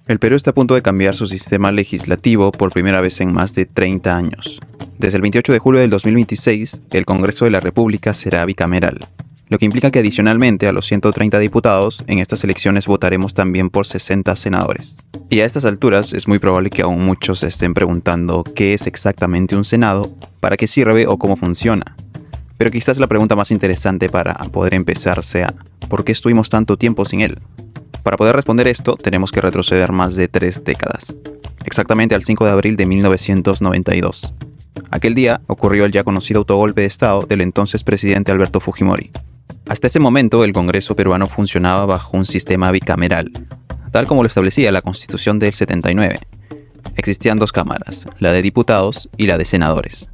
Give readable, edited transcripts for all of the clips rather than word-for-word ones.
El Perú está a punto de cambiar su sistema legislativo por primera vez en más de 30 años. Desde el 28 de julio del 2026, el Congreso de la República será bicameral, lo que implica que adicionalmente a los 130 diputados, en estas elecciones votaremos también por 60 senadores. Y a estas alturas es muy probable que aún muchos se estén preguntando qué es exactamente un Senado, para qué sirve o cómo funciona. Pero quizás la pregunta más interesante para poder empezar sea, ¿por qué estuvimos tanto tiempo sin él? Para poder responder esto, tenemos que retroceder más de 3 décadas, exactamente al 5 de abril de 1992. Aquel día ocurrió el ya conocido autogolpe de Estado del entonces presidente Alberto Fujimori. Hasta ese momento, el Congreso peruano funcionaba bajo un sistema bicameral, tal como lo establecía la Constitución del 79. Existían 2 cámaras, la de diputados y la de senadores.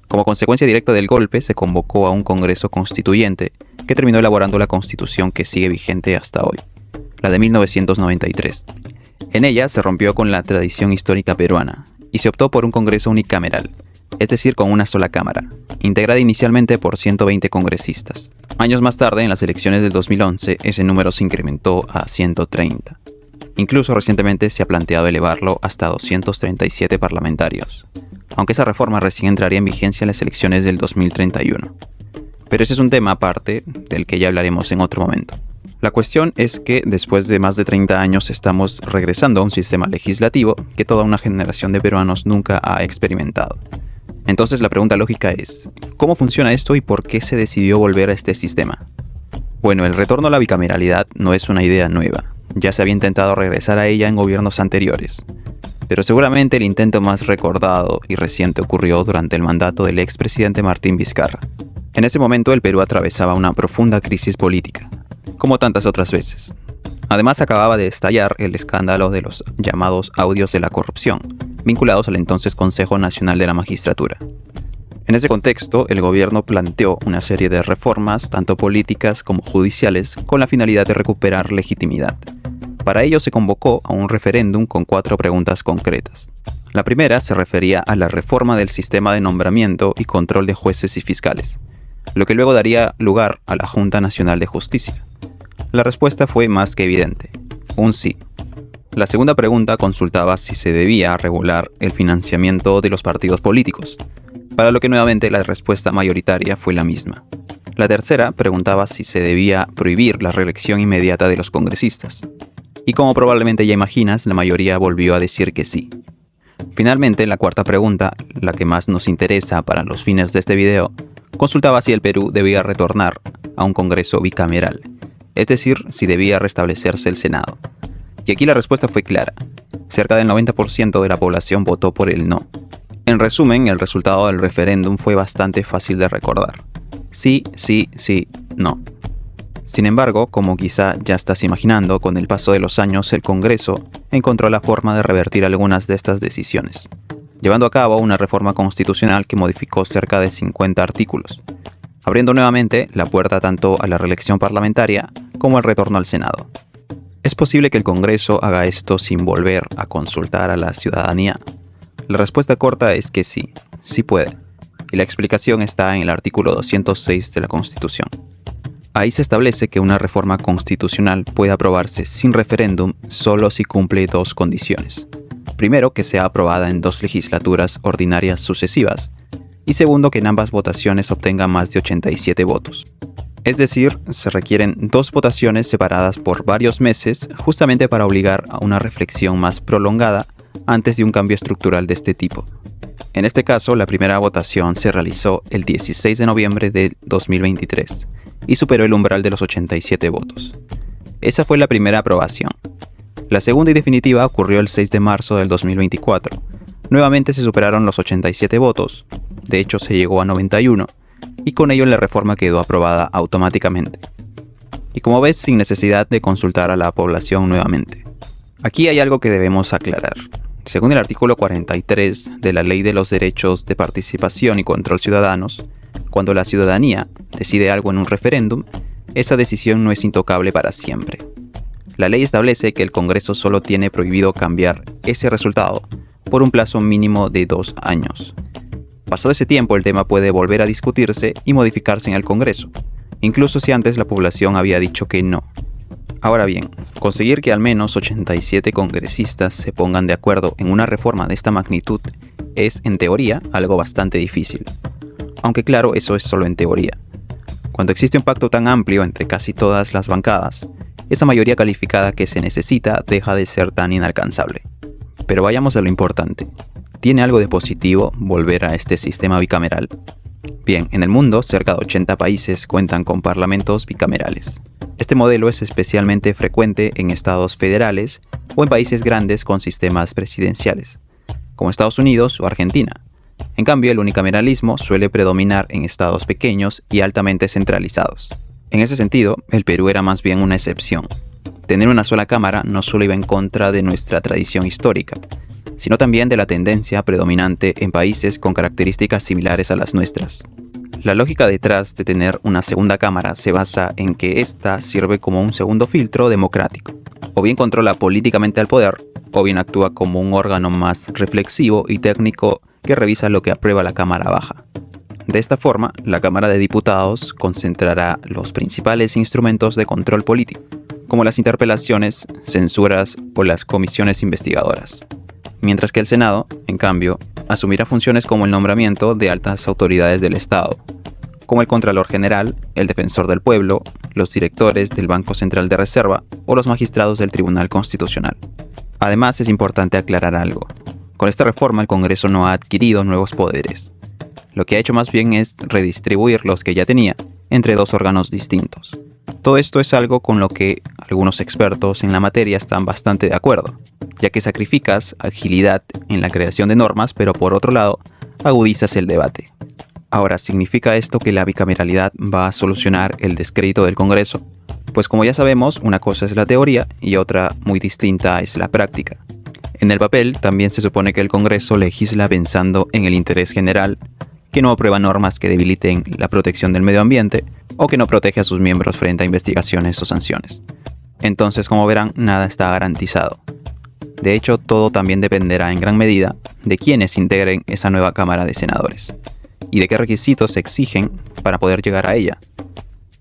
Como consecuencia directa del golpe, se convocó a un Congreso Constituyente que terminó elaborando la Constitución que sigue vigente hasta hoy, la de 1993. En ella se rompió con la tradición histórica peruana y se optó por un Congreso unicameral, es decir, con una sola cámara, integrada inicialmente por 120 congresistas. Años más tarde, en las elecciones del 2011, ese número se incrementó a 130. Incluso recientemente se ha planteado elevarlo hasta 237 parlamentarios, aunque esa reforma recién entraría en vigencia en las elecciones del 2031. Pero ese es un tema aparte del que ya hablaremos en otro momento. La cuestión es que después de más de 30 años estamos regresando a un sistema legislativo que toda una generación de peruanos nunca ha experimentado. Entonces la pregunta lógica es, ¿cómo funciona esto y por qué se decidió volver a este sistema? Bueno, el retorno a la bicameralidad no es una idea nueva. Ya se había intentado regresar a ella en gobiernos anteriores. Pero seguramente el intento más recordado y reciente ocurrió durante el mandato del expresidente Martín Vizcarra. En ese momento el Perú atravesaba una profunda crisis política, como tantas otras veces. Además acababa de estallar el escándalo de los llamados audios de la corrupción, vinculados al entonces Consejo Nacional de la Magistratura. En ese contexto, el gobierno planteó una serie de reformas, tanto políticas como judiciales, con la finalidad de recuperar legitimidad. Para ello se convocó a un referéndum con 4 preguntas concretas. La primera se refería a la reforma del sistema de nombramiento y control de jueces y fiscales, lo que luego daría lugar a la Junta Nacional de Justicia. La respuesta fue más que evidente, un sí. La segunda pregunta consultaba si se debía regular el financiamiento de los partidos políticos, para lo que nuevamente la respuesta mayoritaria fue la misma. La tercera preguntaba si se debía prohibir la reelección inmediata de los congresistas. Y como probablemente ya imaginas, la mayoría volvió a decir que sí. Finalmente, la cuarta pregunta, la que más nos interesa para los fines de este video, consultaba si el Perú debía retornar a un Congreso bicameral, es decir, si debía restablecerse el Senado. Y aquí la respuesta fue clara. Cerca del 90% de la población votó por el no. En resumen, el resultado del referéndum fue bastante fácil de recordar. Sí, sí, sí, no. Sin embargo, como quizá ya estás imaginando, con el paso de los años el Congreso encontró la forma de revertir algunas de estas decisiones, llevando a cabo una reforma constitucional que modificó cerca de 50 artículos, abriendo nuevamente la puerta tanto a la reelección parlamentaria como al retorno al Senado. ¿Es posible que el Congreso haga esto sin volver a consultar a la ciudadanía? La respuesta corta es que sí, sí puede, y la explicación está en el artículo 206 de la Constitución. Ahí se establece que una reforma constitucional puede aprobarse sin referéndum solo si cumple 2 condiciones. Primero, que sea aprobada en 2 legislaturas ordinarias sucesivas, y segundo, que en ambas votaciones obtenga más de 87 votos. Es decir, se requieren 2 votaciones separadas por varios meses justamente para obligar a una reflexión más prolongada antes de un cambio estructural de este tipo. En este caso, la primera votación se realizó el 16 de noviembre de 2023 y superó el umbral de los 87 votos. Esa fue la primera aprobación. La segunda y definitiva ocurrió el 6 de marzo del 2024. Nuevamente se superaron los 87 votos, de hecho se llegó a 91, y con ello la reforma quedó aprobada automáticamente. Y como ves, sin necesidad de consultar a la población nuevamente. Aquí hay algo que debemos aclarar. Según el artículo 43 de la Ley de los Derechos de Participación y Control Ciudadanos, cuando la ciudadanía decide algo en un referéndum, esa decisión no es intocable para siempre. La ley establece que el Congreso solo tiene prohibido cambiar ese resultado por un plazo mínimo de 2 años. Pasado ese tiempo, el tema puede volver a discutirse y modificarse en el Congreso, incluso si antes la población había dicho que no. Ahora bien, conseguir que al menos 87 congresistas se pongan de acuerdo en una reforma de esta magnitud es, en teoría, algo bastante difícil. Aunque claro, eso es solo en teoría. Cuando existe un pacto tan amplio entre casi todas las bancadas, esa mayoría calificada que se necesita deja de ser tan inalcanzable. Pero vayamos a lo importante. ¿Tiene algo de positivo volver a este sistema bicameral? Bien, en el mundo, cerca de 80 países cuentan con parlamentos bicamerales. Este modelo es especialmente frecuente en estados federales o en países grandes con sistemas presidenciales, como Estados Unidos o Argentina. En cambio, el unicameralismo suele predominar en estados pequeños y altamente centralizados. En ese sentido, el Perú era más bien una excepción. Tener una sola cámara no solo iba en contra de nuestra tradición histórica, sino también de la tendencia predominante en países con características similares a las nuestras. La lógica detrás de tener una segunda cámara se basa en que ésta sirve como un segundo filtro democrático. O bien controla políticamente al poder, o bien actúa como un órgano más reflexivo y técnico que revisa lo que aprueba la Cámara Baja. De esta forma, la Cámara de Diputados concentrará los principales instrumentos de control político, como las interpelaciones, censuras o las comisiones investigadoras. Mientras que el Senado, en cambio, asumirá funciones como el nombramiento de altas autoridades del Estado, como el Contralor General, el Defensor del Pueblo, los directores del Banco Central de Reserva o los magistrados del Tribunal Constitucional. Además, es importante aclarar algo. Con esta reforma, el Congreso no ha adquirido nuevos poderes. Lo que ha hecho más bien es redistribuir los que ya tenía entre dos órganos distintos. Todo esto es algo con lo que algunos expertos en la materia están bastante de acuerdo, ya que sacrificas agilidad en la creación de normas, pero por otro lado, agudizas el debate. Ahora, ¿significa esto que la bicameralidad va a solucionar el descrédito del Congreso? Pues como ya sabemos, una cosa es la teoría y otra muy distinta es la práctica. En el papel también se supone que el Congreso legisla pensando en el interés general, que no aprueba normas que debiliten la protección del medio ambiente o que no protege a sus miembros frente a investigaciones o sanciones. Entonces, como verán, nada está garantizado. De hecho, todo también dependerá en gran medida de quiénes integren esa nueva Cámara de Senadores y de qué requisitos se exigen para poder llegar a ella.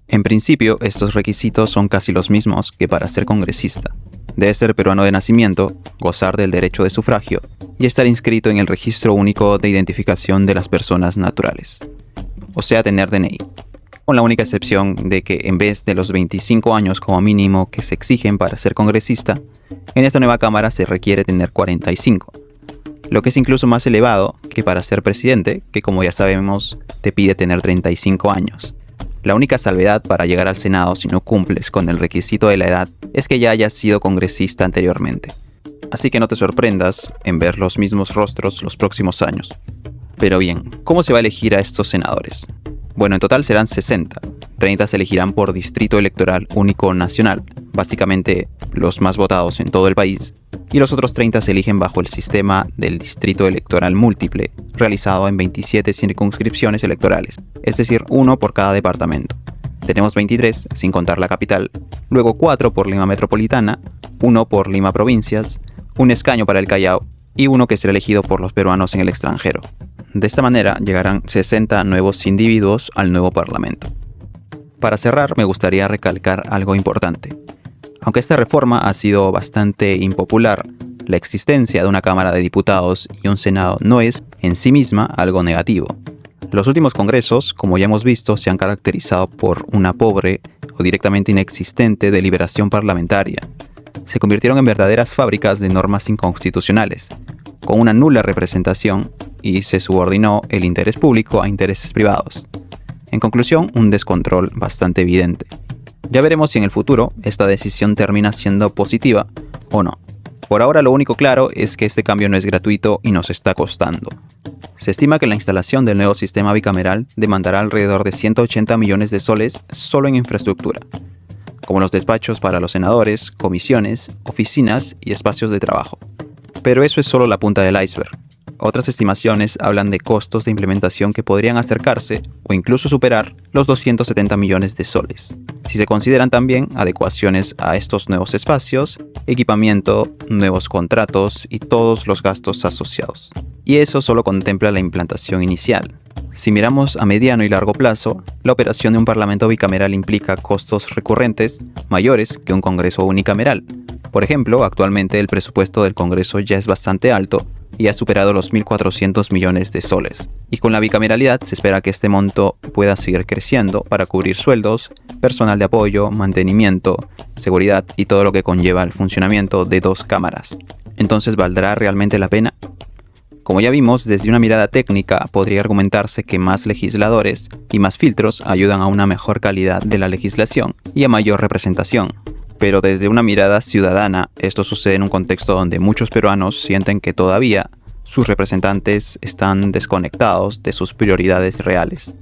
En principio, estos requisitos son casi los mismos que para ser congresista. Debe ser peruano de nacimiento, gozar del derecho de sufragio y estar inscrito en el Registro Único de Identificación de las Personas Naturales, o sea, tener DNI, con la única excepción de que en vez de los 25 años como mínimo que se exigen para ser congresista, en esta nueva Cámara se requiere tener 45, lo que es incluso más elevado que para ser presidente, que como ya sabemos te pide tener 35 años. La única salvedad para llegar al Senado si no cumples con el requisito de la edad es que ya hayas sido congresista anteriormente. Así que no te sorprendas en ver los mismos rostros los próximos años. Pero bien, ¿cómo se va a elegir a estos senadores? Bueno, en total serán 60. 30 se elegirán por distrito electoral único nacional, básicamente los más votados en todo el país, y los otros 30 se eligen bajo el sistema del distrito electoral múltiple, realizado en 27 circunscripciones electorales, es decir, uno por cada departamento. Tenemos 23, sin contar la capital, luego 4 por Lima Metropolitana, 1 por Lima Provincias, un escaño para el Callao y uno que será elegido por los peruanos en el extranjero. De esta manera llegarán 60 nuevos individuos al nuevo Parlamento. Para cerrar, me gustaría recalcar algo importante. Aunque esta reforma ha sido bastante impopular, la existencia de una Cámara de Diputados y un Senado no es, en sí misma, algo negativo. Los últimos congresos, como ya hemos visto, se han caracterizado por una pobre o directamente inexistente deliberación parlamentaria. Se convirtieron en verdaderas fábricas de normas inconstitucionales, con una nula representación, y se subordinó el interés público a intereses privados. En conclusión, un descontrol bastante evidente. Ya veremos si en el futuro esta decisión termina siendo positiva o no. Por ahora lo único claro es que este cambio no es gratuito y nos está costando. Se estima que la instalación del nuevo sistema bicameral demandará alrededor de 180 millones de soles solo en infraestructura, como los despachos para los senadores, comisiones, oficinas y espacios de trabajo. Pero eso es solo la punta del iceberg. Otras estimaciones hablan de costos de implementación que podrían acercarse o incluso superar los 270 millones de soles. Si se consideran también adecuaciones a estos nuevos espacios, equipamiento, nuevos contratos y todos los gastos asociados. Y eso solo contempla la implantación inicial. Si miramos a mediano y largo plazo, la operación de un parlamento bicameral implica costos recurrentes mayores que un Congreso unicameral. Por ejemplo, actualmente el presupuesto del Congreso ya es bastante alto y ha superado los 1.400 millones de soles. Y con la bicameralidad se espera que este monto pueda seguir creciendo para cubrir sueldos, personal de apoyo, mantenimiento, seguridad y todo lo que conlleva el funcionamiento de dos cámaras. Entonces, ¿valdrá realmente la pena? Como ya vimos, desde una mirada técnica podría argumentarse que más legisladores y más filtros ayudan a una mejor calidad de la legislación y a mayor representación. Pero desde una mirada ciudadana, esto sucede en un contexto donde muchos peruanos sienten que todavía sus representantes están desconectados de sus prioridades reales.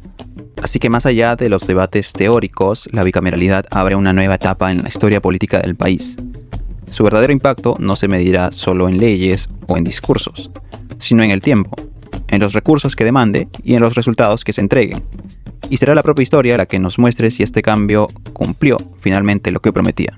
Así que más allá de los debates teóricos, la bicameralidad abre una nueva etapa en la historia política del país. Su verdadero impacto no se medirá solo en leyes o en discursos, sino en el tiempo, en los recursos que demande y en los resultados que se entreguen. Y será la propia historia la que nos muestre si este cambio cumplió finalmente lo que prometía.